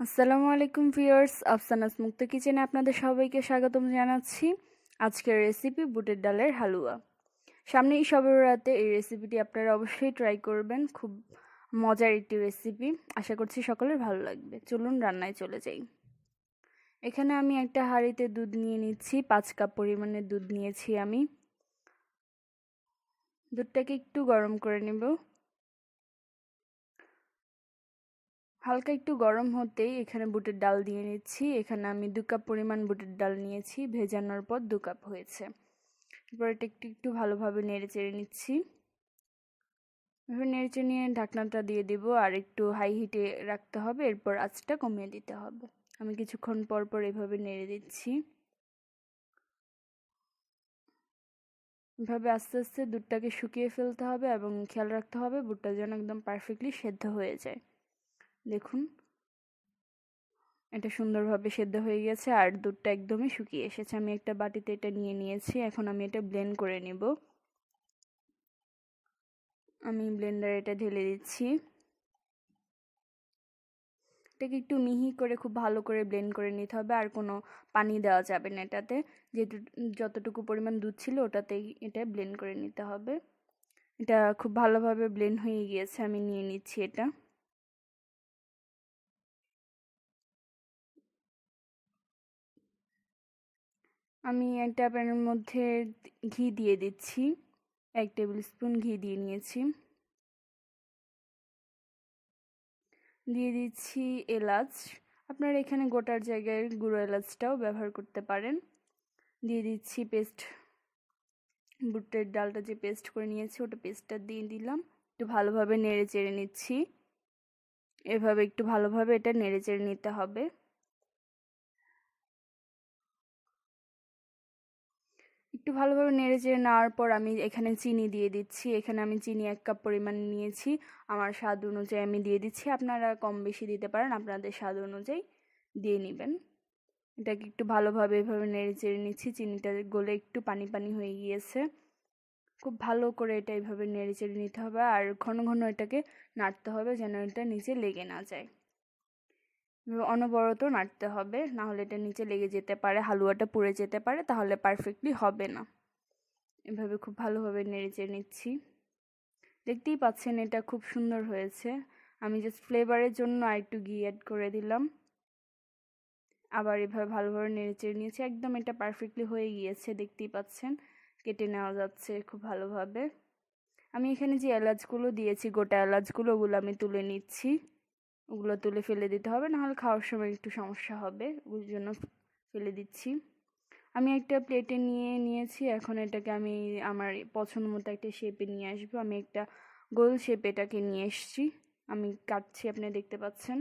আসসালামু আলাইকুম ভিউয়ার্স, আফসানাস মুক্ত কিচেনে আপনাদের সবাইকে স্বাগতম জানাচ্ছি। আজকের রেসিপি বুটের ডালের হালুয়া। সামনে এই শবে বরাতে এই রেসিপিটি আপনারা অবশ্যই ট্রাই করবেন। খুব মজার একটি রেসিপি, আশা করছি সকলের ভালো লাগবে। চলুন রান্নায় চলে যাই। এখানে আমি একটা হাঁড়িতে দুধ নিয়ে নিচ্ছি। 5 কাপ পরিমাণের দুধ নিয়েছি আমি। দুধটাকে একটু গরম করে নেব। হালকা একটু গরম হতেই এখানে বুটের ডাল দিয়ে নিচ্ছি। এখানে আমি 2 কাপ পরিমাণ বুটের ডাল নিয়েছি, ভেজানোর পর 2 কাপ হয়েছে। এরপর এটা একটু ভালোভাবে নেড়ে চেড়ে নিচ্ছি। এভাবে নেড়ে চেড়ে নিয়ে ঢাকনাটা দিয়ে দেব, আর একটু হাই হিটে রাখতে হবে। এরপর আঁচটা কমিয়ে দিতে হবে। আমি কিছুক্ষণ পর পর এভাবে নেড়ে দিচ্ছি। এভাবে আস্তে আস্তে দুধটাকে শুকিয়ে ফেলতে হবে এবং খেয়াল রাখতে হবে বুটটা যেন একদম পারফেক্টলি সেদ্ধ হয়ে যায়। দেখুন, এটা সুন্দরভাবে সেদ্ধ হয়ে গেছে আর দুধটা একদমই শুকিয়ে এসেছে। আমি একটা বাটিতে এটা নিয়ে নিয়েছি। এখন আমি এটা ব্লেন্ড করে নিব। আমি ব্লেন্ডারে এটা ঢেলে দিচ্ছি। এটাকে একটু মিহি করে খুব ভালো করে ব্লেন্ড করে নিতে হবে, আর কোনো পানি দেওয়া যাবে না এটাতে। যেহেতু যতটুকু পরিমাণ দুধ ছিল ওটাতেই এটা ব্লেন্ড করে নিতে হবে। এটা খুব ভালোভাবে ব্লেন্ড হয়ে গিয়েছে, আমি নিয়ে নিচ্ছি এটা। আমি একটা প্যানের মধ্যে ঘি দিয়ে দিচ্ছি। 1 টেবিল স্পুন ঘি দিয়ে নিয়েছি। দিয়ে দিচ্ছি এলাচ। আপনারা এখানে গোটার জায়গায় গুঁড়ো এলাচটাও ব্যবহার করতে পারেন। দিয়ে দিচ্ছি পেস্ট, বুটের ডালটা যে পেস্ট করে নিয়েছি ওটা পেস্টটা দিয়ে দিলাম। একটু ভালোভাবে নেড়ে চেড়ে নিচ্ছি। এভাবে একটু ভালোভাবে এটা নেড়ে চেড়ে নিতে হবে। একটু ভালোভাবে নেড়ে চেড়ে নেওয়ার পর আমি এখানে চিনি দিয়ে দিচ্ছি। এখানে আমি চিনি 1 কাপ পরিমাণ নিয়েছি। আমার স্বাদ অনুযায়ী আমি দিয়ে দিচ্ছি। আপনারা কম বেশি দিতে পারেন, আপনাদের স্বাদ অনুযায়ী দিয়ে নেবেন। এটাকে একটু ভালোভাবে এভাবে নেড়ে চেড়ে নিচ্ছি। চিনিটা গলে একটু পানি পানি হয়ে গিয়েছে। খুব ভালো করে এটা এইভাবে নেড়ে চেড়ে নিতে হবে, আর ঘন ঘন এটাকে নাড়তে হবে যেন এটা নিচে লেগে না যায়। অনবরত নাড়তে হবে, না হলে এটা নিচে লেগে যেতে পারে, হালুয়াটা পুড়ে যেতে পারে, তাহলে পারফেক্টলি হবে না। এভাবে খুব ভালোভাবে নেড়ে চেড়ে নিচ্ছি। দেখতেই পাচ্ছেন এটা খুব সুন্দর হয়েছে। আমি জাস্ট ফ্লেভারের জন্য আর একটু ঘি অ্যাড করে দিলাম। আবার এভাবে ভালোভাবে নেড়ে চেড়ে নিয়েছি। একদম এটা পারফেক্টলি হয়ে গিয়েছে, দেখতেই পাচ্ছেন। কেটে নেওয়া যাচ্ছে খুব ভালোভাবে। আমি এখানে যে এলাচগুলো দিয়েছি, গোটা এলাচগুলো, ওগুলো আমি তুলে নিচ্ছি। ওগুলো তুলে ফেলে দিতে হবে, নাহলে খাওয়ার সময় একটু সমস্যা হবে, ওই জন্য ফেলে দিচ্ছি। আমি একটা প্লেটে নিয়ে নিয়েছি। এখন এটাকে আমি আমার পছন্দ মতো একটা শেপে নিয়ে আসবো। আমি একটা গোল শেপ এটাকে নিয়ে এসেছি। আমি কাটছি, আপনি দেখতে পাচ্ছেন।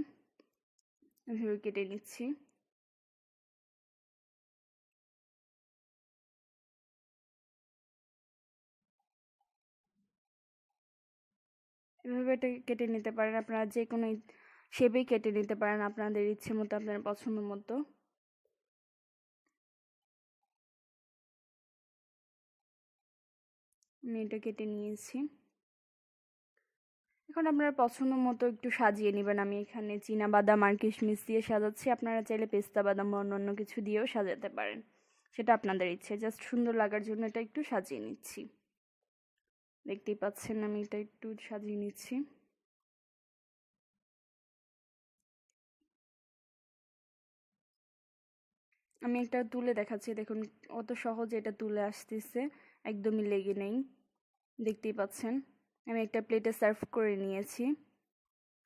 এভাবে কেটে নিচ্ছি। এভাবে এটা কেটে নিতে পারেন, আপনারা যে কোনো শেপেই কেটে নিতে পারেন আপনাদের ইচ্ছে মতো, আপনার পছন্দ মতো। আমি এটা কেটে নিয়েছি। এখন আপনার পছন্দ মতো একটু সাজিয়ে নেবেন। আমি এখানে চীনা বাদাম আর কিশমিশ দিয়ে সাজাচ্ছি। আপনারা চাইলে পেস্তা বাদাম বা অন্য কিছু দিয়েও সাজাতে পারেন, সেটা আপনাদের ইচ্ছে। জাস্ট সুন্দর লাগার জন্য এটা একটু সাজিয়ে নিচ্ছি। দেখতেই পাচ্ছেন আমি এটা একটু সাজিয়ে নিচ্ছি। আমি একটা তুলে দেখাচ্ছি, দেখুন অত সহজে এটা তুলে আসতেছে, একদমই লেগে নেই। দেখতেই পাচ্ছেন। আমি একটা প্লেটে সার্ভ করে নিয়েছি।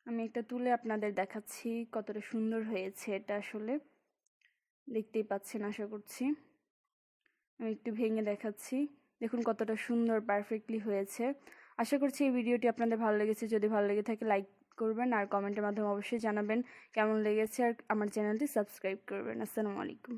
আমি একটা তুলে আপনাদের দেখাচ্ছি কতটা সুন্দর হয়েছে এটা। আসলে দেখতেই পাচ্ছেন আশা করছি। আমি একটু ভেঙে দেখাচ্ছি, দেখুন কতটা সুন্দর পারফেক্টলি হয়েছে। আশা করছি এই ভিডিওটি আপনাদের ভালো লেগেছে। যদি ভালো লেগে থাকে লাইক করবেন, আর কমেন্টের মাধ্যমে অবশ্যই জানাবেন কেমন লেগেছে, আর আমার চ্যানেলটি সাবস্ক্রাইব করবেন। আসসালামু আলাইকুম।